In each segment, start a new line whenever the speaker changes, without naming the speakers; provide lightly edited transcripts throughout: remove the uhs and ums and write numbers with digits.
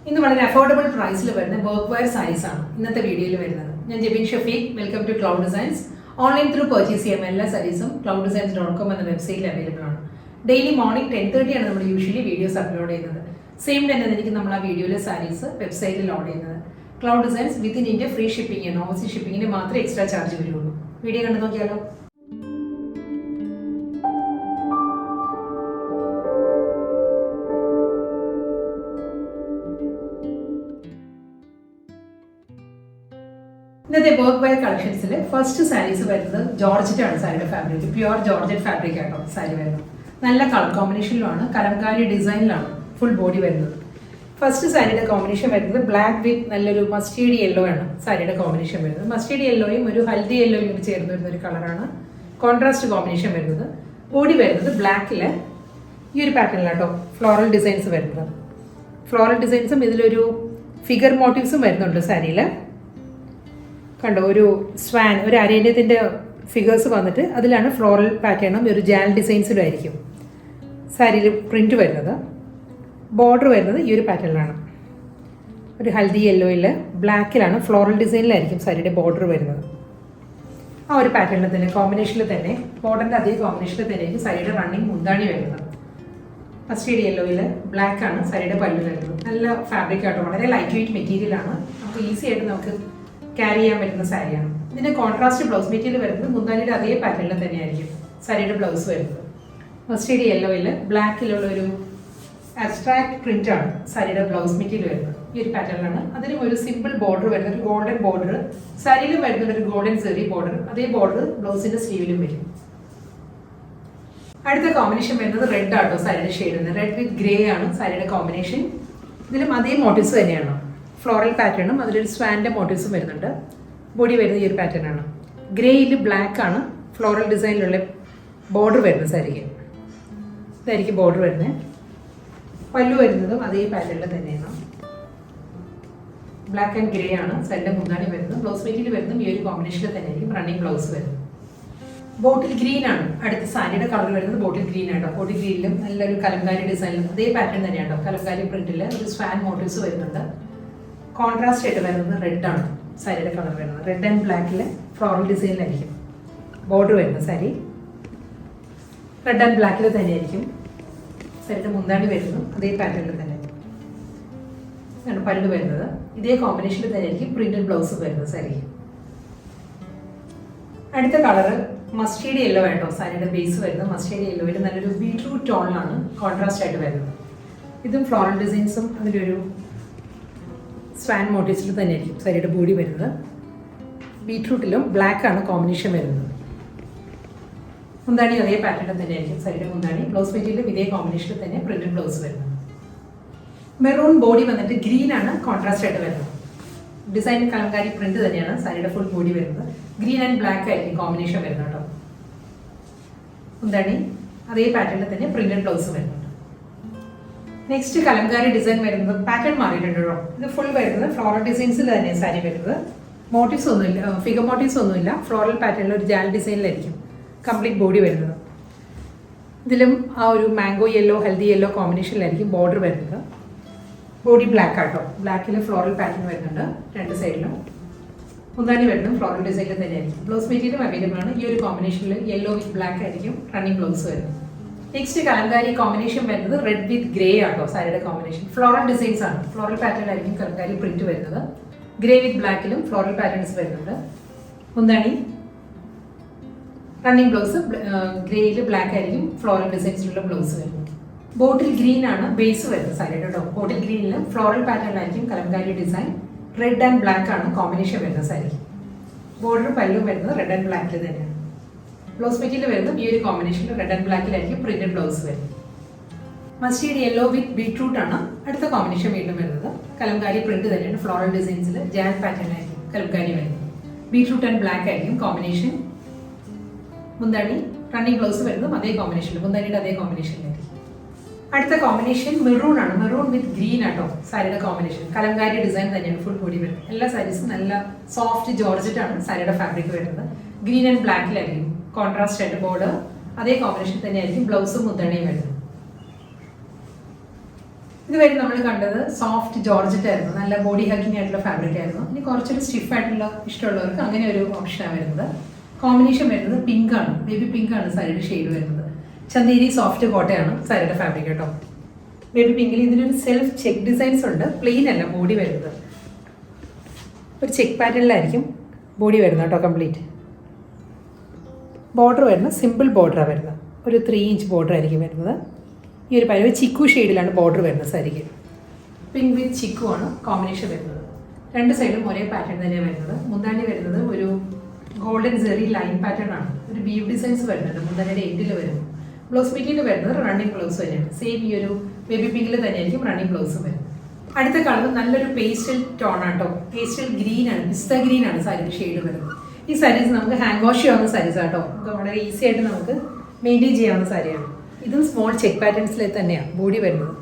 ഇന്ന് വളരെ അഫോർഡബിൾ പ്രൈസിൽ വരുന്ന വർക്ക് വെയർ സാരീസ് ആണ് ഇന്നത്തെ വീഡിയോയിൽ വരുന്നത്. ഞാൻ Jebin Shafeeq. Welcome to cloud designs. Online through purchase ചെയ്യാൻ എല്ലാ സാരീസും clouddesigns.com എന്ന വെബ്സൈറ്റിൽ അവൈലബിൾ ആണ്. ഡെയിലി മോർണിംഗ് 10:30 ആണ് നമ്മൾ യൂഷ്വലി വീഡിയോസ് അപ്ലോഡ് ചെയ്യുന്നത്. സെയിം തന്നെ ആയിരിക്കും നമ്മൾ ആ വീഡിയോയിലെ സാരീസ് വെബ്സൈറ്റിൽ ലോഡ് ചെയ്യുന്നത്. Cloud designs within India free shipping ആണ്. ഓവർസീസ് ഷിപ്പിംഗിന് മാത്രമേ എക്സ്ട്രാ ചാർജ് വരുള്ളൂ. വീഡിയോ കണ്ടു നോക്കിയാലോ. ഇന്നത്തെ വർക്ക് വെയർ കളക്ഷൻസിൽ ഫസ്റ്റ് സാരീസ് വരുന്നത് ജോർജറ്റ് ആണ്. സാരിയുടെ ഫാബ്രിക് പ്യുവർ ജോർജറ്റ് ഫാബ്രിക് ആട്ടോ സാരി വരുന്നത്. നല്ല കളർ കോമ്പിനേഷനിലുമാണ്, കലംകാരി ഡിസൈനിലാണ് ഫുൾ ബോഡി വരുന്നത്. ഫസ്റ്റ് സാരിയുടെ കോമ്പിനേഷൻ വരുന്നത് ബ്ലാക്ക് വിത്ത് നല്ലൊരു മസ്റ്റേർഡ് യെല്ലോ ആണ് സാരിയുടെ കോമ്പിനേഷൻ വരുന്നത്. മസ്റ്റേർഡ് യെല്ലോയും ഒരു ഹൽദി യെല്ലോയും കൂടി ചേർന്ന് വരുന്ന ഒരു കളറാണ് കോൺട്രാസ്റ്റ് കോമ്പിനേഷൻ വരുന്നത്. ബോഡി വരുന്നത് ബ്ലാക്കിൽ ഈ ഒരു പാറ്റേണിലാട്ടോ ഫ്ലോറൽ ഡിസൈൻസ് വരുന്നത്. ഫ്ലോറൽ ഡിസൈൻസും ഇതിലൊരു ഫിഗർ മോട്ടീവ്സും വരുന്നുണ്ട് സാരിയിൽ. കണ്ടോ, ഒരു സ്വാൻ, ഒരു അരേന്യത്തിൻ്റെ ഫിഗേഴ്സ് വന്നിട്ട് അതിലാണ് ഫ്ലോറൽ പാറ്റേണും ഒരു ജാൽ ഡിസൈൻസിലും ആയിരിക്കും സാരിയിൽ പ്രിന്റ് വരുന്നത്. ബോർഡർ വരുന്നത് ഈ ഒരു പാറ്റേണിലാണ്, ഒരു ഹൽദി യെല്ലോയിൽ ബ്ലാക്കിലാണ് ഫ്ലോറൽ ഡിസൈനിലായിരിക്കും സാരിയുടെ ബോർഡർ വരുന്നത്. ആ ഒരു പാറ്റേണിൽ തന്നെ കോമ്പിനേഷനിൽ തന്നെ ബോർഡറിൻ്റെ അതേ കോമ്പിനേഷനിൽ തന്നെയായിരിക്കും സാരിയുടെ റണ്ണിങ് മുന്താണി വരുന്നത്. മസ്റ്റേർഡ് യെല്ലോയിൽ ബ്ലാക്ക് ആണ് സാരിയുടെ പല്ല് വരുന്നത്. നല്ല ഫാബ്രിക് ആട്ടോ, വളരെ ലൈറ്റ് വെയിറ്റ് മെറ്റീരിയലാണ്. നമുക്ക് ഈസി ആയിട്ട് നമുക്ക് ക്യാരി ചെയ്യാൻ പറ്റുന്ന സാരിയാണ്. ഇതിന്റെ കോൺട്രാസ്റ്റ് ബ്ലൗസ് മെറ്റീരിയൽ വരുന്നത് മുന്താനിയുടെ അതേ പാറ്റേണിൽ തന്നെയായിരിക്കും സാരിയുടെ ബ്ലൗസ് വരുന്നത്. മസ്റ്റേർഡ് യെല്ലോയിൽ ബ്ലാക്കിലുള്ള ഒരു അബ്സ്ട്രാക്ട് പ്രിന്റ് ആണ് സാരിയുടെ ബ്ലൗസ് മെറ്റീരിയൽ വരുന്നത്. ഈ ഒരു പാറ്റേണിലാണ്. അതിനും ഒരു സിമ്പിൾ ബോർഡർ വരുന്നത്, ഒരു ഗോൾഡൻ ബോർഡർ. സാരിയിലും വരുന്നത് ഒരു ഗോൾഡൻ സെറി ബോർഡർ. അതേ ബോർഡർ ബ്ലൗസിന്റെ സ്ലീവിലും വരും. അടുത്ത കോമ്പിനേഷൻ വരുന്നത് റെഡ് ആട്ടോ സാരിയുടെ ഷെയ്ഡ്. റെഡ് വിത്ത് ഗ്രേ ആണ് സാരിയുടെ കോമ്പിനേഷൻ. ഇതിലും അതേ മോട്ടീവ്സ് തന്നെയാണ്, ഫ്ലോറൽ പാറ്റേണും അതിലൊരു സ്വാൻ്റെ മോട്ടീവ്സും വരുന്നുണ്ട്. ബോഡി വരുന്നത് ഈ ഒരു പാറ്റേൺ ആണ്. ഗ്രേയിൽ ബ്ലാക്ക് ആണ് ഫ്ലോറൽ ഡിസൈനിലുള്ള ബോർഡർ വരുന്നത് സാരിക്ക്. ഇതായിരിക്കും ബോർഡർ വരുന്നത്. പല്ലു വരുന്നതും അതേ പാറ്റേണിൽ തന്നെയാണ്. ബ്ലാക്ക് ആൻഡ് ഗ്രേ ആണ് സാരിയുടെ മുന്താണി വരുന്നത്. ബ്ലൗസ് മെറ്റീരിയൽ വരുന്നതും ഈ ഒരു കോമ്പിനേഷനിൽ തന്നെയായിരിക്കും റണ്ണിങ് ബ്ലൗസ് വരുന്നത്. ബോട്ടിൽ ഗ്രീൻ ആണ് അടുത്ത സാരിയുടെ കളർ വരുന്നത്. ബോട്ടിൽ ഗ്രീൻ ആട്ടോ. ബോട്ടിൽ ഗ്രീനിലും നല്ലൊരു കലംകാരി ഡിസൈനിലും അതേ പാറ്റേൺ തന്നെയാണോ. കലംകാരി പ്രിന്റിൽ ഒരു സ്വാൻ മോട്ടീവ്സ് വരുന്നുണ്ട്. കോൺട്രാസ്റ്റ് ആയിട്ട് വരുന്നത് റെഡ് ആണ് സാരിയുടെ കളർ വരുന്നത്. റെഡ് ആൻഡ് ബ്ലാക്കിൽ ഫ്ലോറൽ ഡിസൈനിലായിരിക്കും ബോർഡർ വരുന്നത്. സാരി റെഡ് ആൻഡ് ബ്ലാക്കിൽ തന്നെയായിരിക്കും സാരിയുടെ മുന്താണി വരുന്നത്. അതേ പാറ്റേണിൽ തന്നെ ആണ് പല്ല് വരുന്നത്. ഇതേ കോമ്പിനേഷനിൽ തന്നെയായിരിക്കും പ്രിന്റഡ് ബ്ലൗസ് വരുന്നത് സാരി. അടുത്ത കളറ് മസ്റ്റേർഡ് യെല്ലോ ആയിട്ടോ സാരിയുടെ ബേസ് വരുന്നത്. മസ്റ്റേർഡ് യെല്ലോയിൽ നല്ലൊരു ബീട്രൂട്ട് ടോണിലാണ് കോൺട്രാസ്റ്റ് ആയിട്ട് വരുന്നത്. ഇതും ഫ്ലോറൽ ഡിസൈൻസും അതിലൊരു സ്വാൻ മോട്ടീവ്സിൽ തന്നെയായിരിക്കും സാരിയുടെ ബോഡി വരുന്നത്. ബീട്രൂട്ടിലും ബ്ലാക്ക് ആണ് കോമ്പിനേഷൻ വരുന്നത്. മുന്താണി അതേ പാറ്റേണിൽ തന്നെയായിരിക്കും സാരിയുടെ മുന്താണി. ബ്ലൗസ് മെറ്റീരിയലും ഇതേ കോമ്പിനേഷനിൽ തന്നെ പ്രിന്റഡ് ബ്ലൗസ് വരുന്നത്. മെറൂൺ ബോഡി വന്നിട്ട് ഗ്രീൻ ആണ് കോൺട്രാസ്റ്റ് ആയിട്ട് വരുന്നത്. ഡിസൈൻ കലംകാരി പ്രിന്റ് തന്നെയാണ് സാരിയുടെ ഫുൾ ബോഡി വരുന്നത്. ഗ്രീൻ ആൻഡ് ബ്ലാക്ക് ആയിരിക്കും കോമ്പിനേഷൻ വരുന്നത് കേട്ടോ. മുന്താണി അതേ പാറ്റേണിൽ തന്നെ പ്രിന്റഡ് ബ്ലൗസ് വരുന്നുണ്ട്. നെക്സ്റ്റ് കലംകാരി ഡിസൈൻ വരുന്നത് പാറ്റേൺ മാറിയിട്ടുണ്ട് കേട്ടോ. ഇത് ഫുൾ വരുന്നത് ഫ്ലോറൽ ഡിസൈൻസിൽ തന്നെ സാരി വരുന്നത്. മോട്ടീവ്സ് ഒന്നുമില്ല, ഫിഗർ മോട്ടീവ്സ് ഒന്നുമില്ല. ഫ്ലോറൽ പാറ്റേണിൽ ഒരു ജാൽ ഡിസൈനിലായിരിക്കും കംപ്ലീറ്റ് ബോഡി വരുന്നത്. ഇതിലും ആ ഒരു മാംഗോ യെല്ലോ ഹെൽദി യെല്ലോ കോമ്പിനേഷനിലായിരിക്കും ബോർഡർ വരുന്നത്. ബോഡി ബ്ലാക്ക് ആട്ടോ. ബ്ലാക്കിൽ ഫ്ലോറൽ പാറ്റേൺ വരുന്നുണ്ട് രണ്ട് സൈഡിലും. മുന്താണി വരുന്നത് ഫ്ലോറൽ ഡിസൈനിൽ തന്നെയായിരിക്കും. ബ്ലൗസ് മെറ്റീരിയലും അവൈലബിൾ ആണ്. ഈ ഒരു കോമ്പിനേഷനിൽ യെല്ലോ വിത്ത് ബ്ലാക്ക് ആയിരിക്കും റണ്ണിങ് ബ്ലൗസ് വരുന്നത്. നെക്സ്റ്റ് കലംകാരി കോമ്പിനേഷൻ വരുന്നത് റെഡ് വിത്ത് ഗ്രേ ആട്ടോ സാരിയുടെ കോമ്പിനേഷൻ. ഫ്ലോറൽ ഡിസൈൻസ് ആണ്. ഫ്ലോറൽ പാറ്റേണിലായിരിക്കും കലംകാരി പ്രിന്റ് വരുന്നത്. ഗ്രേ വിത്ത് ബ്ലാക്കിലും ഫ്ലോറൽ പാറ്റേൺസ് വരുന്നുണ്ട്. മുന്താണി റണ്ണിങ് ബ്ലൗസ് ഗ്രേയിൽ ബ്ലാക്ക് ആയിരിക്കും ഫ്ലോറൽ ഡിസൈൻസിലുള്ള ബ്ലൗസ് വരുന്നത്. ബോട്ടിൽ ഗ്രീൻ ആണ് ബേസ് വരുന്നത് സാരിയുടെ കേട്ടോ. ബോട്ടിൽ ഗ്രീനിലും ഫ്ലോറൽ പാറ്റേണിലായിരിക്കും Kalamkari design. Red and black ആണ് കോമ്പിനേഷൻ വരുന്നത് സാരി. ബോർഡർ പല്ലും വരുന്നത് റെഡ് ആൻഡ് ബ്ലാക്കിൽ തന്നെയാണ്. ബ്ലൗസ് മെറ്റീരിയൽ വരുന്നത് ഈ ഒരു കോമ്പിനേഷനിൽ റെഡ് ആൻഡ് ബ്ലാക്കിലായിരിക്കും പ്രിന്റഡ് ബ്ലൗസ് വരുന്നത്. മസ്റ്റേർഡ് യെല്ലോ വിത്ത് ബീട്രൂട്ട് ആണ് അടുത്ത കോമ്പിനേഷൻ വീണ്ടും വരുന്നത്. കലംകാരി പ്രിന്റ് തന്നെയാണ്. ഫ്ലോറൽ ഡിസൈൻസിൽ ജാൽ പാറ്റേണിലായിരിക്കും കലംകാരി വരുന്നത്. ബീട്രൂട്ട് ആൻഡ് ബ്ലാക്ക് ആയിരിക്കും കോമ്പിനേഷൻ. മുന്താണി റണ്ണിങ് ബ്ലൗസ് വരുന്നതും അതേ കോമ്പിനേഷനിൽ, മുന്താണിയുടെ അതേ കോമ്പിനേഷനിലായിരിക്കും. അടുത്ത കോമ്പിനേഷൻ മെറൂൺ ആണ്. മെറൂൺ വിത്ത് ഗ്രീൻ ആട്ടോ സാരിയുടെ കോമ്പിനേഷൻ. കലംകാരി ഡിസൈൻ തന്നെയാണ് ഫുൾ ബോഡി വരുന്നത്. എല്ലാ സാരീസും നല്ല സോഫ്റ്റ് ജോർജറ്റ് ആണ് സാരിയുടെ ഫാബ്രിക് വരുന്നത്. ഗ്രീൻ ആൻഡ് ബ്ലാക്കിലായിരിക്കും കോൺട്രാസ്റ്റ് ആയിട്ട് ബോർഡർ. അതേ കോമ്പിനേഷൻ തന്നെയായിരിക്കും ബ്ലൗസും മുന്താണിയും വരുന്നത്. ഇതുവരെ നമ്മൾ കണ്ടത് സോഫ്റ്റ് ജോർജറ്റ് ആയിരുന്നു, നല്ല ബോഡി ഹക്കിംഗ് ആയിട്ടുള്ള ഫാബ്രിക് ആയിരുന്നു. ഇനി കുറച്ചൊരു സ്റ്റിഫ് ആയിട്ടുള്ള ഇഷ്ടമുള്ളവർക്ക് അങ്ങനെ ഒരു ഓപ്ഷനാണ് വരുന്നത്. കോമ്പിനേഷൻ വരുന്നത് പിങ്ക് ആണ്, ബേബി പിങ്ക് ആണ് സാരിയുടെ ഷെയ്ഡ് വരുന്നത്. ചന്തേരി സോഫ്റ്റ് കോട്ടയാണ് സാരിയുടെ ഫാബ്രിക് കേട്ടോ. ബേബി പിങ്കിൽ ഇതിനൊരു സെൽഫ് ചെക്ക് ഡിസൈൻസ് ഉണ്ട്, പ്ലെയിൻ അല്ല ബോഡി വരുന്നത്. ഒരു ചെക്ക് പാറ്റേണിലായിരിക്കും ബോഡി വരുന്നത് കേട്ടോ. കംപ്ലീറ്റ് ബോർഡർ വരുന്നത് സിമ്പിൾ ബോർഡറാണ് വരുന്നത്, ഒരു 3 ഇഞ്ച് ബോർഡർ ആയിരിക്കും വരുന്നത്. ഈ ഒരു പഴയ ചിക്കു ഷെയ്ഡിലാണ് ബോർഡർ വരുന്നത് സാരിക്ക്. പിങ്ക് വിത്ത് ചിക്കു ആണ് കോമ്പിനേഷൻ വരുന്നത്. രണ്ട് സൈഡും ഒരേ പാറ്റേൺ തന്നെയാണ് വരുന്നത്. മുന്താണി വരുന്നത് ഒരു ഗോൾഡൻ സെറി ലൈൻ പാറ്റേൺ ആണ്, ഒരു ബീവ് ഡിസൈൻസ് വരുന്നുണ്ട്. മുന്താണിയുടെ എൻഡിൽ വരുന്നു. ബ്ലൗസ് മെറ്റീരിയൽ വരുന്നത് റണ്ണിങ് ബ്ലൗസ് തന്നെയാണ്. സെയിം ഈ ഒരു ബേബി പിങ്കിൽ തന്നെയായിരിക്കും റണ്ണിങ് ബ്ലൗസ് വരുന്നത്. അടുത്ത കളർ നല്ലൊരു പേസ്റ്റൽ ടോൺ ആട്ടോ, പേസ്റ്റൽ ഗ്രീൻ ആണ്, പിസ്ത ഗ്രീൻ ആണ് സാരിയുടെ ഷെയ്ഡ് വരുന്നത്. ഈ സാരീസ് നമുക്ക് ഹാൻഡ് വാഷ് ചെയ്യാവുന്ന സാരീസ് ആട്ടോ, നമുക്ക് വളരെ ഈസി ആയിട്ട് നമുക്ക് മെയിൻറ്റെയിൻ ചെയ്യാവുന്ന സാരിയാണ്. ഇതും സ്മോൾ ചെക്ക് പാറ്റേൺസിൽ തന്നെയാണ് ബോഡി വരുന്നത്.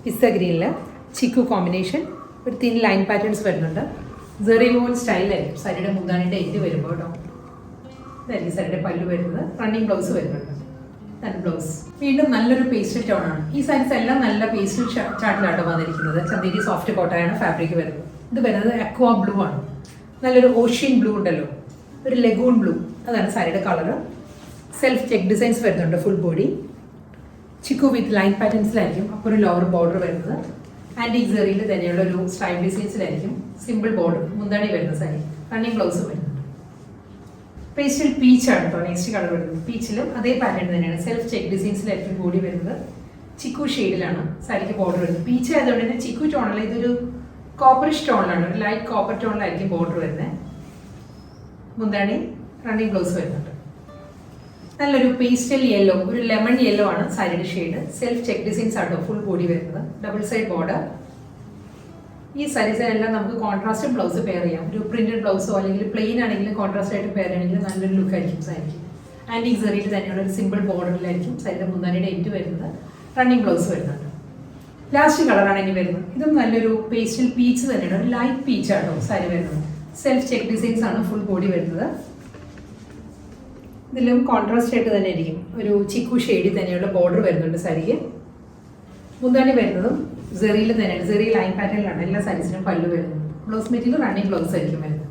പിസ്ത ഗ്രീനിൽ ചിക്കു കോമ്പിനേഷൻ, ഒരു തിൻ ലൈൻ പാറ്റേൺസ് വരുന്നുണ്ട്. സെറി വോൾ സ്റ്റൈലായിരിക്കും സാരിയുടെ മുന്താണിയുടെ എൻഡ് വരുമ്പോൾ കേട്ടോ. ഇതായിരിക്കും സാരിയുടെ പല്ലു വരുന്നത്. റണ്ണിങ് ബ്ലൗസ് വരുന്നുണ്ട്. ബ്ലൗസ് വീണ്ടും നല്ലൊരു പേസ്റ്റൽ ടോൺ ആണ്. ഈ സാരീസ് എല്ലാം നല്ല പേസ്റ്റൽ ചാർട്ടിലാണ് വന്നിരിക്കുന്നത്. ചന്തേരി സോഫ്റ്റ് കോട്ടയാണ് ഫാബ്രിക് വരുന്നത്. ഇത് വരുന്നത് അക്വാ ബ്ലൂ ആണ്, നല്ലൊരു ഓഷ്യൻ ബ്ലൂ ഉണ്ടല്ലോ, ഒരു ലഗൂൺ ബ്ലൂ, അതാണ് സാരിയുടെ കളർ. സെൽഫ് ചെക്ക് ഡിസൈൻസ് വരുന്നുണ്ട് full body. Chikoo with line പാറ്റേൺസിലായിരിക്കും അപ്പോൾ ഒരു ലോവർ ബോർഡർ വരുന്നത്. ആൻറ്റിക് സെറിയിൽ തന്നെയുള്ള ഒരു സ്റ്റൈൽ ഡിസൈൻസിലായിരിക്കും സിമ്പിൾ ബോർഡർ മുന്താണി വരുന്ന സാരി. റണ്ണിങ് ബ്ലൗസ് വരുന്നുണ്ട്. പേസ്റ്റൽ പീച്ചാണ് കേട്ടോ നെക്സ്റ്റ് കളർ വരുന്നത്. പീച്ചിലും അതേ പാറ്റേൺ തന്നെയാണ്, സെൽഫ് ചെക്ക് ഡിസൈൻസിലായിരിക്കും ബോഡി വരുന്നത്. ചിക്കു ഷെയ്ഡിലാണ് സാരിക്ക് ബോർഡർ വരുന്നത്. പീച്ച് ആയതുകൊണ്ട് തന്നെ ചിക്കു ടോണല്ല, ഇതൊരു കോപ്പറിഷ് ടോണിലാണ്, ഒരു ലൈറ്റ് കോപ്പർ ടോണിലായിരിക്കും ബോർഡർ വരുന്നത്. മുന്താണി റണ്ണിങ് ബ്ലൗസ് വരുന്നുണ്ട്. നല്ലൊരു പേസ്റ്റൽ യെല്ലോ, ഒരു ലെമൺ യെല്ലോ ആണ് സാരിയുടെ ഷെയ്ഡ്. സെൽഫ് ചെക്ക് ഡിസൈൻസ് ആട്ടോ ഫുൾ ബോഡി വരുന്നത്. Double side border. ഈ സാരീസിനെല്ലാം നമുക്ക് കോൺട്രാസ്റ്റ് ബ്ലൗസ് പെയർ ചെയ്യാം. ഒരു പ്രിന്റഡ് ബ്ലൗസോ അല്ലെങ്കിൽ പ്ലെയിൻ ആണെങ്കിലും കോൺട്രാസ്റ്റ് ആയിട്ട് പെയർ ചെയ്യണമെങ്കിൽ നല്ലൊരു ലുക്ക് ആയിരിക്കും സാരിക്ക്. ആൻറ്റിക് സെറിയിൽ തന്നെയുള്ള ഒരു സിമ്പിൾ ബോർഡറിലായിരിക്കും സാരിയുടെ മുന്താണിയുടെ എൻഡ് വരുന്നത്. റണ്ണിങ് ബ്ലൗസ് വരുന്നുണ്ട്. ലാസ്റ്റ് കളറാണ് ഇനി വരുന്നത്. ഇതും നല്ലൊരു പേസ്റ്റൽ പീച്ച് തന്നെയാണ്, ഒരു ലൈറ്റ് പീച്ച് ആട്ടോ സാരി വരുന്നത്. സെൽഫ് ചെക്ക് ഡിസൈൻസ് ആണ് ഫുൾ ബോഡി വരുന്നത്. ഇതിലും കോൺട്രാസ്റ്റ് ആയിട്ട് തന്നെ ആയിരിക്കും, ഒരു ചിക്കു ഷെയ്ഡിൽ തന്നെയുള്ള ബോർഡർ വരുന്നുണ്ട് സാരിക്ക്. മുന്താണി വരുന്നതും സെറിയിൽ തന്നെയാണ്, സെറി ലൈൻ പാറ്റേണിലാണ് എല്ലാ സാരീസിനും പല്ലു വരുന്നത്. ബ്ലൗസ് മെറ്റീരിയൽ റണ്ണിങ് ബ്ലൗസ് ആയിരിക്കും വരുന്നത്.